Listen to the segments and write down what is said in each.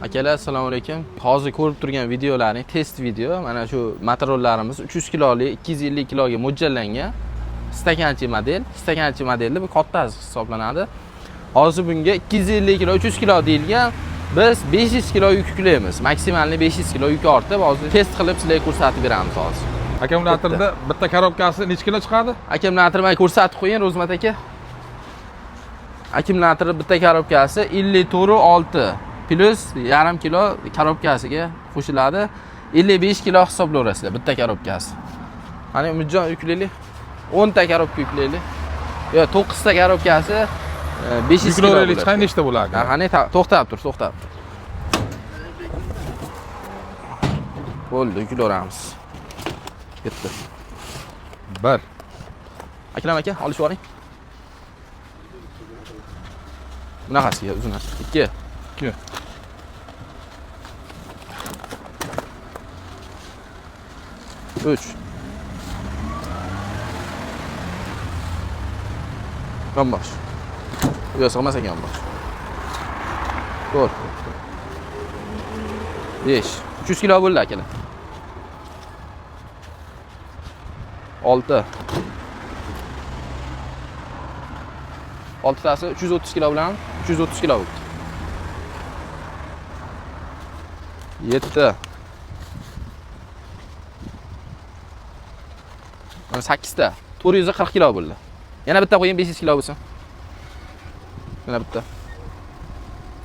Akalar, assalomu alaykum. Hozir ko'rib turgan videolarning test video. Mana shu motorollarimiz 300 kilolik, 250 kiloga mo'ljallangan stakanchi model. Stakanchi modelni bu kattasi hisoblanadi. Hozir bunga 250 kilo, 300 kilo deyilgan. Biz 500 kilo yuk yuklaymiz. Maksimalni 500 kilo yuk ortib, hozir test qilib sizlarga ko'rsatib beramiz hozir. Akkumulyatorda bitta korobkasi necha kilo chiqadi? Akkumulyatorni ko'rsatib qo'ying, Ro'zmat aka. Akkumulyator bitta korobkasi 54.6 plus yarim kilo korobkasiga qo'shiladi. 55 kilo hisoblayverasizlar bitta korobkasi. Qani Umidjon yuklaylik. 10 ta korobka yuklaylik. Yo, 9 ta korobkasi 500 kilo. Yuklaylik qanday nechta bo'ladi? Qani to'xtab tur, to'xtab tur. Bo'ldi, yuklayveramiz. Ketdi. 1. Akram aka, olishib oling. Bunaqasiga uzun. 2. 2. Üç. Yonbaş. Yo'q, sig'mas ekan yonbaş. 4. 5. 300 kilo bo'ldi akalar. 6. 6 tasi 330 kilo bilan 330 kilo bo'ldi. 7. 8 ta 440 kilo bo'ldi. Yana bitta qo'ying 500 kilo bo'lsin. Yana bitta.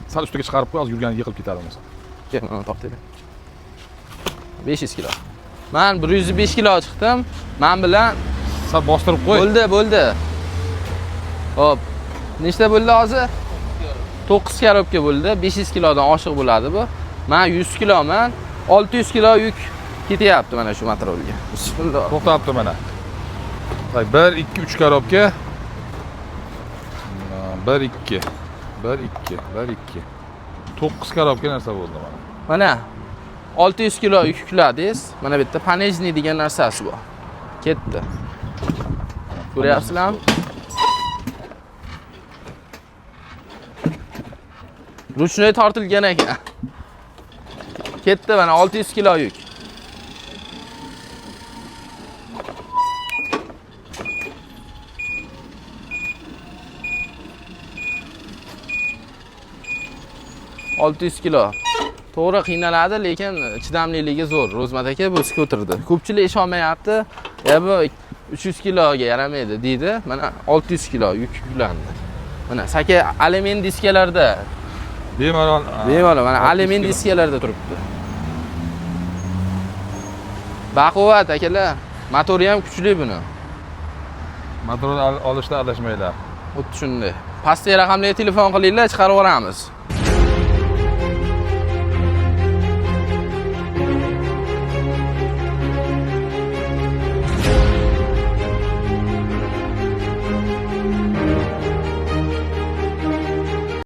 Sal ustiga chiqarib qo'y, hozir yurgani yiqilib ketadi bo'lmasa. Kel, mana topdinglar. 500 kilo. Men 105 kilo chiqdim. Men bilan Sal bostirib qo'y. Bo'ldi. Hop. Nechta bo'ldi hozir? 9 korobka bo'ldi. 500 kilodan oshiq bo'ladi bu. Men 100 kiloman. 600 kilo yuk ketyapti mana shu motorolga. Bismillah. To'xtabdi mana. 1 2 3 korobka. 1 2 1 2 1 2 9 korobka narsa bo'ldi mana. Mana 600 kilo yuk yukladingiz. Mana bitta panejni degan narsasi bu. Ketdi. Ko'ryapsizlarmi? Ruchnoy tortilgan ekan. Ketdi mana 600 kilo yuk. kilo. To'g'ri qiynaladi, lekin chidamliligi zo'r. Ro'zmat aka bu skuterda. Ko'pchilik ishonmayapti. Ya bu 300 kiloga yaramaydi deydi. Mana 600 kilo yuk yuklandi. Mana saka alyumin diskalarda Bemalol mana alyumin diskalarda turibdi. Baquvvat akalar. Motori ham kuchli buni. motor olishda adashmaylar. Xuddi shunday. Pastki raqamli telefon qilinglar, chiqarib yuboramiz.